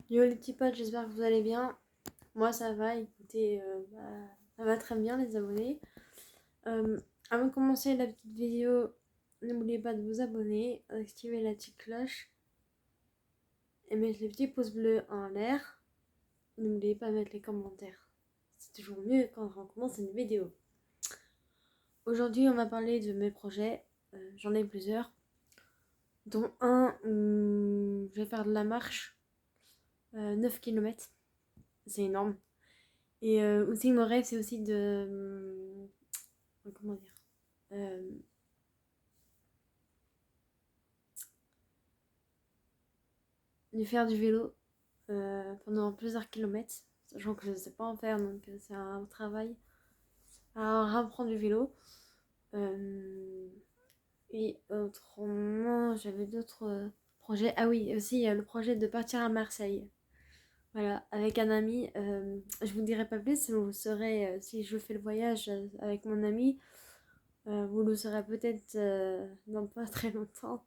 Yo les petits potes, j'espère que vous allez bien. Moi ça va, écoutez, ça va très bien les abonnés. Avant de commencer la petite vidéo, n'oubliez pas de vous abonner, d'activer la petite cloche et mettre les petits pouces bleus en l'air. N'oubliez pas de mettre les commentaires. C'est toujours mieux quand on commence une vidéo. Aujourd'hui on va parler de mes projets. J'en ai plusieurs. Dont un où je vais faire de la marche. 9 km. C'est énorme. Et aussi mon rêve c'est aussi comment dire euh, de faire du vélo pendant plusieurs kilomètres, sachant que je ne sais pas en faire, donc c'est un travail à reprendre du vélo. Euh, et autrement, j'avais d'autres projets. Ah oui, aussi il y a le projet de partir à Marseille. Voilà, avec un ami. Je vous dirai pas plus, vous saurez si je fais le voyage avec mon ami. Vous le saurez peut-être dans pas très longtemps,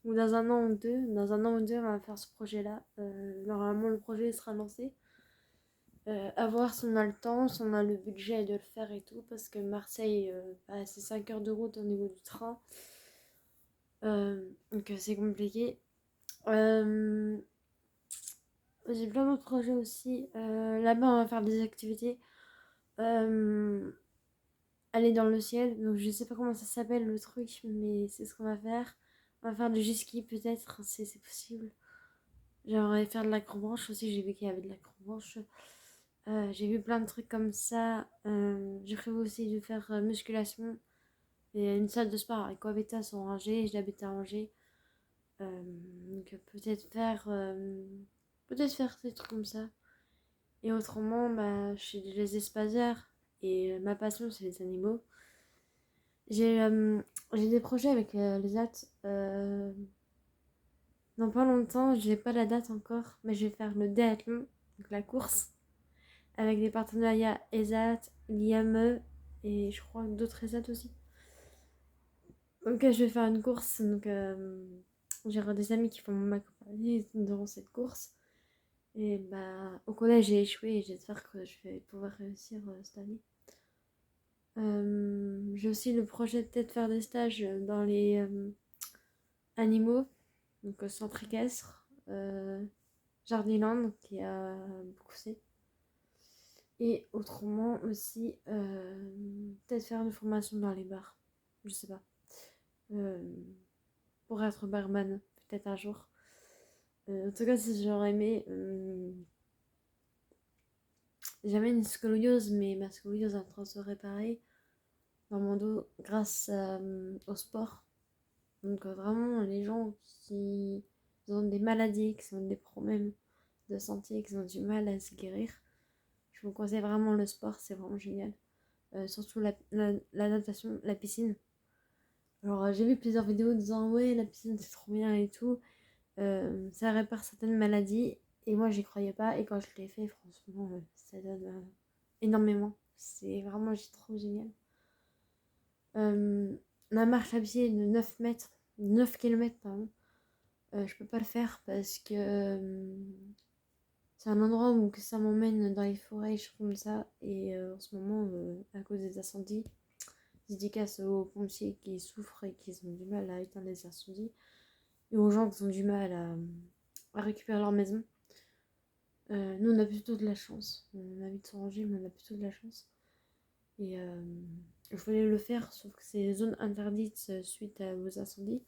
ou dans un an ou deux. Dans un an ou deux, on va faire ce projet-là. Normalement, le projet sera lancé. À voir si on a le temps, si on a le budget de le faire et tout, parce que Marseille, c'est 5 heures de route au niveau du train. Donc c'est compliqué. Euh, j'ai plein d'autres projets aussi. Là-bas, on va faire des activités. Euh, Aller dans le ciel. Donc je sais pas comment ça s'appelle le truc, mais c'est ce qu'on va faire. On va faire du jet ski peut-être, si c'est possible. J'aimerais faire de l'acrobranche aussi, j'ai vu qu'il y avait de l'acrobranche. J'ai vu plein de trucs comme ça. J'ai prévu aussi de faire musculation. Et une salle de sport avec Coavitas en Angers, j'habite à Angers. Donc peut-être faire des trucs comme ça. Et autrement, je suis les espasières. Et ma passion, c'est les animaux. J'ai j'ai des projets avec les dates. Dans pas longtemps, j'ai pas la date encore, mais je vais faire le déathlon, donc la course, avec des partenariats ESAT, l'IME et je crois d'autres ESAT aussi. Donc je vais faire une course, donc j'aurai des amis qui vont m'accompagner durant cette course. Et au collège j'ai échoué et j'espère que je vais pouvoir réussir cette année. J'ai aussi le projet de peut-être faire des stages dans les animaux, donc centre équestre, Jardiland qui a beaucoup fait. Et autrement aussi, peut-être faire une formation dans les bars, je sais pas. Euh, pour être barman, peut-être un jour. En tout cas, si j'aurais aimé, j'avais une scoliose, mais ma scoliose est en train de se réparer dans mon dos grâce au sport. Donc vraiment, les gens qui ont des maladies, qui ont des problèmes de santé, qui ont du mal à se guérir, je vous conseille vraiment le sport, c'est vraiment génial. Surtout la natation, la piscine. Alors j'ai vu plusieurs vidéos disant ouais la piscine c'est trop bien et tout. Ça répare certaines maladies et moi j'y croyais pas et quand je l'ai fait franchement ça donne énormément. C'est vraiment juste trop génial. La marche à pied de 9 mètres, 9 km pardon. Je peux pas le faire parce que c'est un endroit où que ça m'emmène dans les forêts et choses comme ça. Et en ce moment, à cause des incendies, dédicace aux pompiers qui souffrent et qui ont du mal à éteindre les incendies. Et aux gens qui ont du mal à récupérer leur maison. Nous, on a plutôt de la chance. On habite sur Angers, mais on a plutôt de la chance. Et je voulais le faire, sauf que c'est zone interdite suite aux incendies.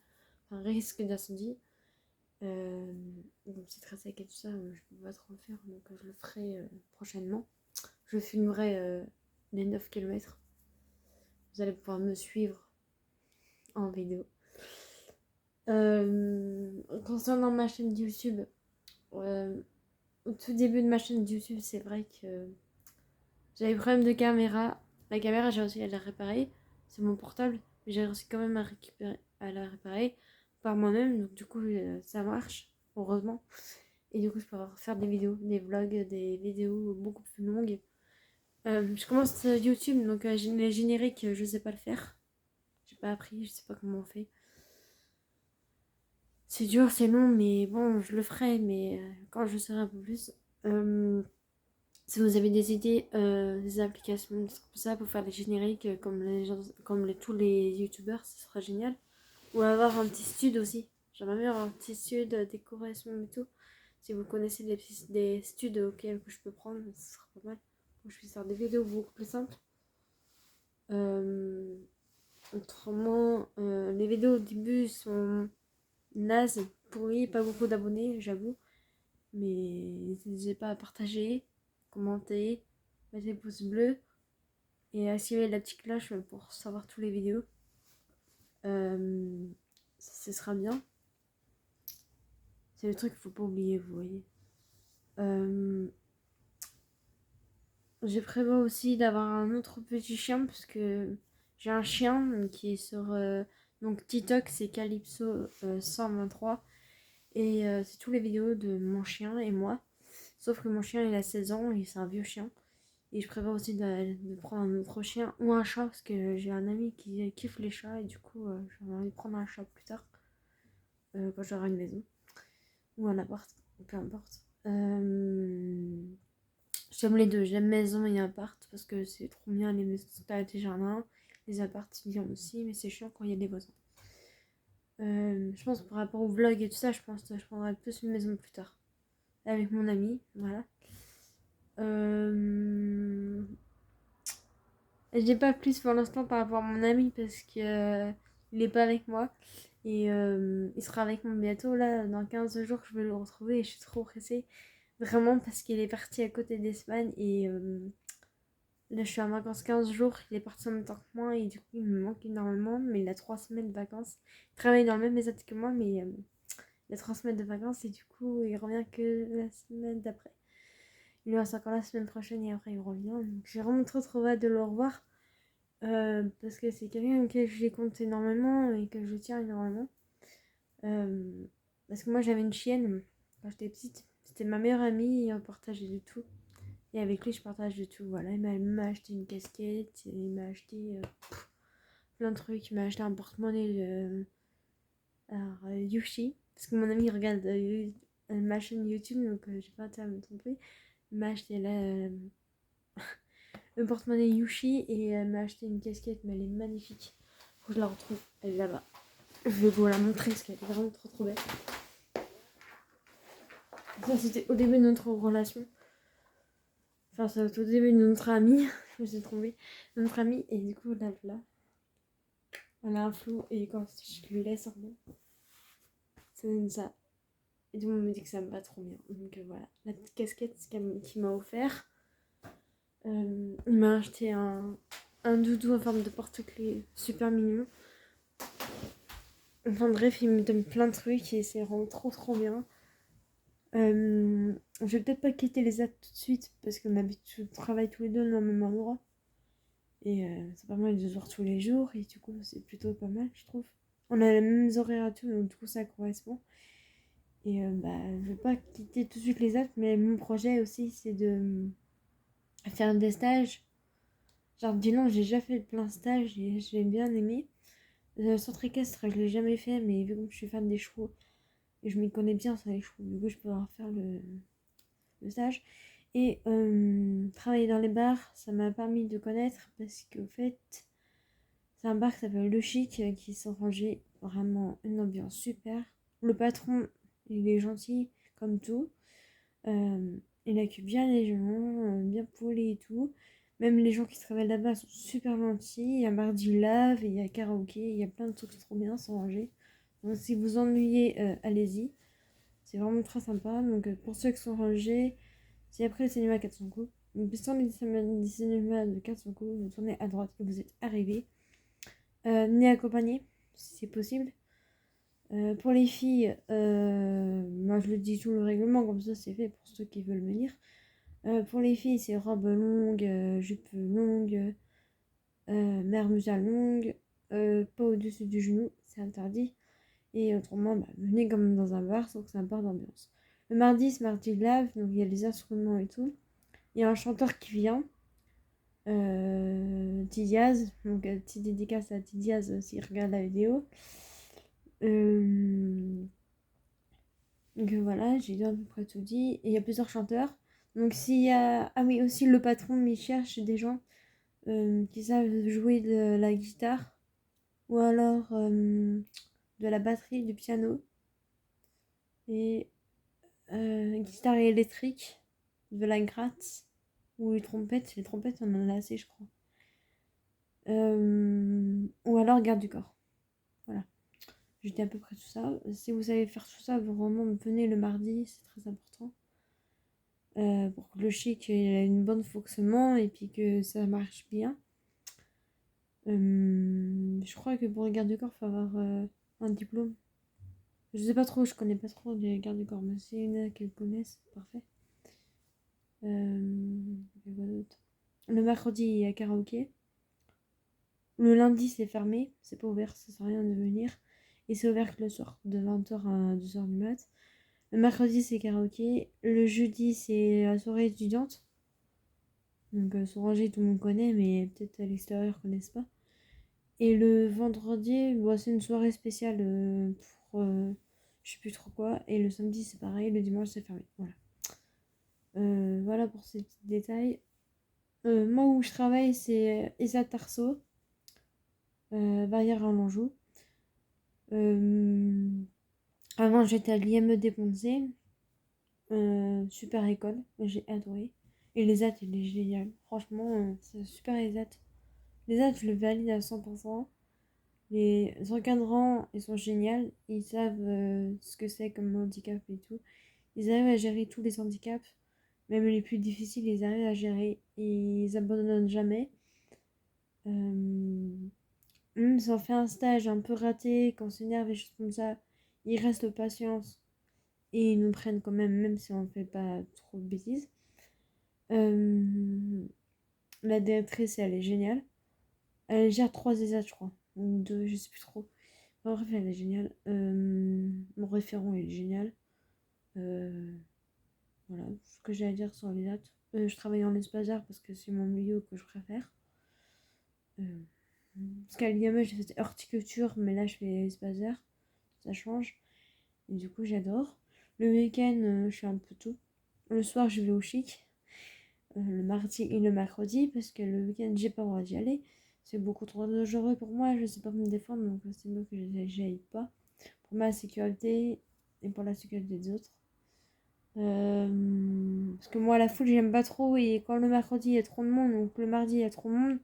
Enfin, risque d'incendie. Donc c'est très sec et tout ça, je peux pas trop le faire, donc je le ferai prochainement. Je filmerai les 9 km. Vous allez pouvoir me suivre en vidéo. Concernant ma chaîne YouTube, au tout début de ma chaîne YouTube, c'est vrai que j'avais problème de caméra. La caméra, j'ai réussi à la réparer. C'est mon portable, mais j'ai réussi quand même à la réparer par moi-même. Donc du coup, ça marche, heureusement. Et du coup, je peux faire des vidéos, des vlogs, des vidéos beaucoup plus longues. Je commence YouTube, donc les génériques, je sais pas le faire. J'ai pas appris, je sais pas comment on fait. C'est dur, c'est long, mais bon, je le ferai, mais quand je saurai un peu plus. Euh, Si vous avez des idées, des applications, des trucs comme ça pour faire des génériques comme tous les youtubeurs, ce sera génial. Ou avoir un petit stud aussi. J'aimerais bien avoir un petit stud, décoration et tout. Si vous connaissez des studs auxquels je peux prendre, ce sera pas mal. Pour que je puisse faire des vidéos beaucoup plus simples. Euh, Autrement, les vidéos au début sont nazes, pourries, pas beaucoup d'abonnés, j'avoue. Mais n'hésitez pas à partager, commenter, mettre des pouces bleus et activer la petite cloche pour savoir toutes les vidéos. Ce sera bien. C'est le truc qu'il faut pas oublier, vous voyez. J'ai prévu aussi d'avoir un autre petit chien parce que j'ai un chien qui est sur donc TikTok, c'est Calypso 123 et c'est toutes les vidéos de mon chien et moi. Sauf que mon chien il a 16 ans et c'est un vieux chien. Et je prévois aussi de prendre un autre chien ou un chat parce que j'ai un ami qui kiffe les chats et du coup j'ai envie de prendre un chat plus tard quand j'aurai une maison ou un appart, peu importe. J'aime les deux, j'aime maison et appart parce que c'est trop bien les maisons, t'as des jardins, les apparts c'est bien aussi, mais c'est chiant quand il y a des voisins. Je pense par rapport au vlog et tout ça, je pense que je prendrai plus une maison plus tard avec mon ami, voilà. Euh, Je n'ai pas plus pour l'instant par rapport à mon ami parce que il est pas avec moi. Et il sera avec moi bientôt. Là, dans 15 jours, je vais le retrouver et je suis trop pressée. Vraiment parce qu'il est parti à côté d'Espagne. Et là, je suis en vacances 15 jours. Il est parti en même temps que moi et du coup, il me manque énormément. Mais il a 3 semaines de vacances. Il travaille dans le même état que moi, mais il a 3 semaines de vacances et du coup, il revient que la semaine d'après. Il reste encore la semaine prochaine et après, il revient. Donc, j'ai vraiment trop hâte de le revoir. Parce que c'est quelqu'un auquel je compte énormément et que je tiens énormément. Euh, Parce que moi j'avais une chienne quand j'étais petite. C'était ma meilleure amie et on partageait de tout. Et avec lui je partage de tout. Voilà, il m'a acheté une casquette, il m'a acheté plein de trucs. Il m'a acheté un porte-monnaie Yushi. Parce que mon ami regarde ma chaîne YouTube donc j'ai pas intérêt à me tromper. Il m'a acheté le porte-monnaie Yushi et elle m'a acheté une casquette mais elle est magnifique. Faut que je la retrouve, elle est là-bas. Je vais vous la montrer parce qu'elle est vraiment trop belle. Ça c'était au début de notre relation. Enfin c'est au début de notre amie. Je me suis trompée. Notre amie et du coup là. Elle a un flou et quand je lui laisse en main, ça donne ça. Et tout le monde me dit que ça me va trop bien. Donc voilà. La petite casquette qu'il m'a offert. Il m'a acheté un doudou en forme de porte-clés super mignon. Enfin bref, il me donne plein de trucs et c'est vraiment trop bien. Je vais peut-être pas quitter les apps tout de suite parce qu'on habite, travaille tous les deux dans le même endroit. Et c'est pas mal de se voir tous les jours et du coup c'est plutôt pas mal je trouve. On a les mêmes horaires à tout donc du coup ça correspond. Et je vais pas quitter tout de suite les apps mais mon projet aussi c'est de faire des stages. Genre Dylan j'ai déjà fait plein de stages et j'ai bien aimé. Le centre équestre je l'ai jamais fait mais vu que je suis fan des chevaux et je m'y connais bien sur les chevaux du coup je peux faire le stage. Et travailler dans les bars, ça m'a permis de connaître parce qu'au fait, c'est un bar qui s'appelle Le Chic qui sont rangés vraiment une ambiance super. Le patron, il est gentil comme tout. Il accueille bien les gens, bien poli et tout. Même les gens qui travaillent là-bas sont super gentils. Il y a mardi lave, il y a karaoké, il y a plein de trucs trop bien sans ranger. Donc si vous ennuyez, allez-y. C'est vraiment très sympa. Donc pour ceux qui sont rangés, si après le cinéma 400 coups, une piston du cinéma de 400 coups, vous tournez à droite et vous êtes arrivé. Né accompagné, si c'est possible. Pour les filles, moi je le dis tout le règlement, comme ça c'est fait pour ceux qui veulent venir. Pour les filles, c'est robe longue, jupe longue, mermusal longue, pas au-dessus du genou, c'est interdit. Et autrement, venez comme dans un bar, sauf que c'est un bar d'ambiance. Le mardi, c'est mardi lave, donc il y a des instruments et tout. Il y a un chanteur qui vient, Tidiaz, donc petite dédicace à Tidiaz s'il regarde la vidéo. Donc voilà, j'ai à peu près tout dit. Et il y a plusieurs chanteurs. Donc s'il y a... Ah oui, aussi le patron, il cherche des gens qui savent jouer de la guitare. Ou alors de la batterie, du piano. Et guitare électrique, de la gratte. Ou les trompettes. Les trompettes, on en a assez, je crois. Ou alors garde du corps. Voilà. J'étais à peu près tout ça. Si vous savez faire tout ça, vraiment, venez le mardi, c'est très important. Pour que le chic ait une bonne fonctionnement et puis que ça marche bien. Je crois que pour les gardes du corps, il faut avoir un diplôme. Je sais pas trop, je connais pas trop les gardes du corps, mais si il y en a qui le connaissent, parfait. Le mercredi, il y a karaoké. Le lundi, c'est fermé, c'est pas ouvert, ça sert à rien de venir. Et c'est ouvert que le soir, de 20h à 2h du mat. Le mercredi, c'est karaoké. Le jeudi, c'est la soirée étudiante. Donc, Soranger, tout le monde connaît, mais peut-être à l'extérieur, ils connaissent pas. Et le vendredi, bah, c'est une soirée spéciale pour je sais plus trop quoi. Et le samedi, c'est pareil. Le dimanche, c'est fermé. Voilà. Voilà pour ces petits détails. Moi, où je travaille, c'est ESA Tarso, Barrière à l'Anjou. Euh, Avant, j'étais à l'IME Poncé. Super école. J'ai adoré. Et les AT, il est génial. Franchement, c'est super les AT. Les AT, je le valide à 100%. Les encadrants, ils sont géniaux. Ils savent ce que c'est comme handicap et tout. Ils arrivent à gérer tous les handicaps. Même les plus difficiles, ils arrivent à gérer. Ils abandonnent jamais. Même si on fait un stage un peu raté, quand on s'énerve et choses comme ça, ils restent patience. Et ils nous prennent quand même, même si on ne fait pas trop de bêtises. La directrice, elle est géniale. Elle gère 3 ESAT, je crois. Ou 2, je sais plus trop. Bref, elle est géniale. Mon référent, il est génial. Voilà ce que j'ai à dire sur les dates. Je travaille en espace-art parce que c'est mon milieu que je préfère. Parce qu'à l'IME, j'ai fait horticulture, mais là, je fais espace-art. Ça change. Et du coup, j'adore. Le week-end, je fais un peu tout. Le soir, je vais au chic. Le mardi et le mercredi, parce que le week-end, j'ai pas le droit d'y aller. C'est beaucoup trop dangereux pour moi, je sais pas me défendre, donc c'est mieux que j'y aille pas. Pour ma sécurité et pour la sécurité des autres. Parce que moi, la foule, j'aime pas trop, et quand le mercredi, il y a trop de monde, donc le mardi, il y a trop de monde,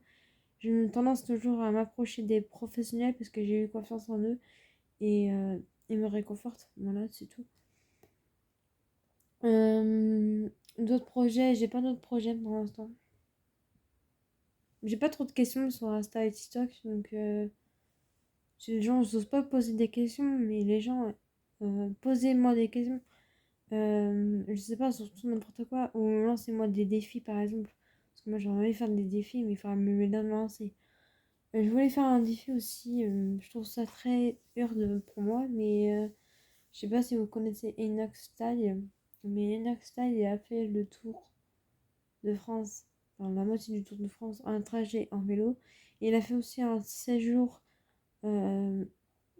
j'ai une tendance toujours à m'approcher des professionnels, parce que j'ai eu confiance en eux, et ils me réconfortent. Voilà, c'est tout. D'autres projets, j'ai pas d'autres projets pour l'instant. J'ai pas trop de questions sur Insta et TikTok, donc les gens n'osent pas poser des questions, mais les gens, posez-moi des questions. Je sais pas, surtout n'importe quoi, ou lancez-moi des défis par exemple. Parce que moi j'ai envie de faire des défis, mais il faudra me bien me lancer. Je voulais faire un défi aussi, je trouve ça très dur pour moi, mais je sais pas si vous connaissez Enoch Style, mais Enoch Style il a fait le tour de France, enfin la moitié du Tour de France, un trajet en vélo. Et il a fait aussi un séjour, euh,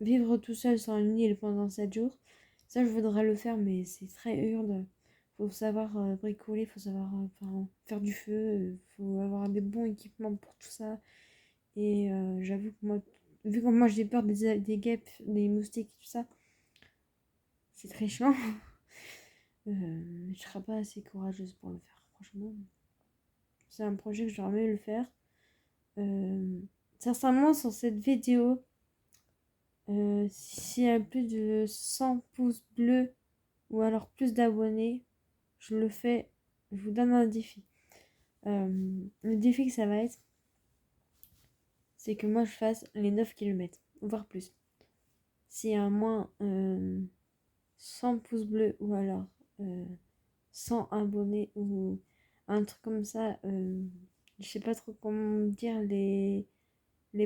vivre tout seul sur une île pendant 7 jours. Ça, je voudrais le faire, mais c'est très dur. Faut savoir bricoler, faut savoir faire du feu, faut avoir des bons équipements pour tout ça. Et j'avoue que moi, vu que moi j'ai peur des guêpes, des moustiques, tout ça, c'est très chiant. Je serais pas assez courageuse pour le faire, franchement. C'est un projet que j'aimerais le faire. Sincèrement, sur cette vidéo, s'il y a plus de 100 pouces bleus ou alors plus d'abonnés, je le fais. Je vous donne un défi. Le défi que ça va être, c'est que moi je fasse les 9 km, voire plus. S'il y a moins 100 pouces bleus ou alors 100 abonnés ou un truc comme ça, je sais pas trop comment dire les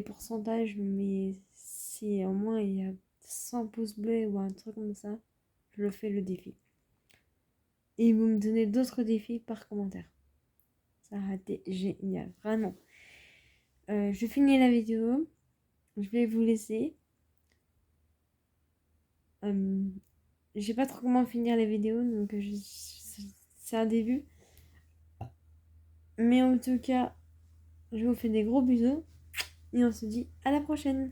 pourcentages, mais si au moins il y a 100 pouces bleus ou un truc comme ça, je le fais le défi. Et vous me donnez d'autres défis par commentaire. Ça a été génial, vraiment. Je finis la vidéo. Je vais vous laisser. je sais pas trop comment finir les vidéos, donc c'est un début. Mais en tout cas, je vous fais des gros bisous et on se dit à la prochaine.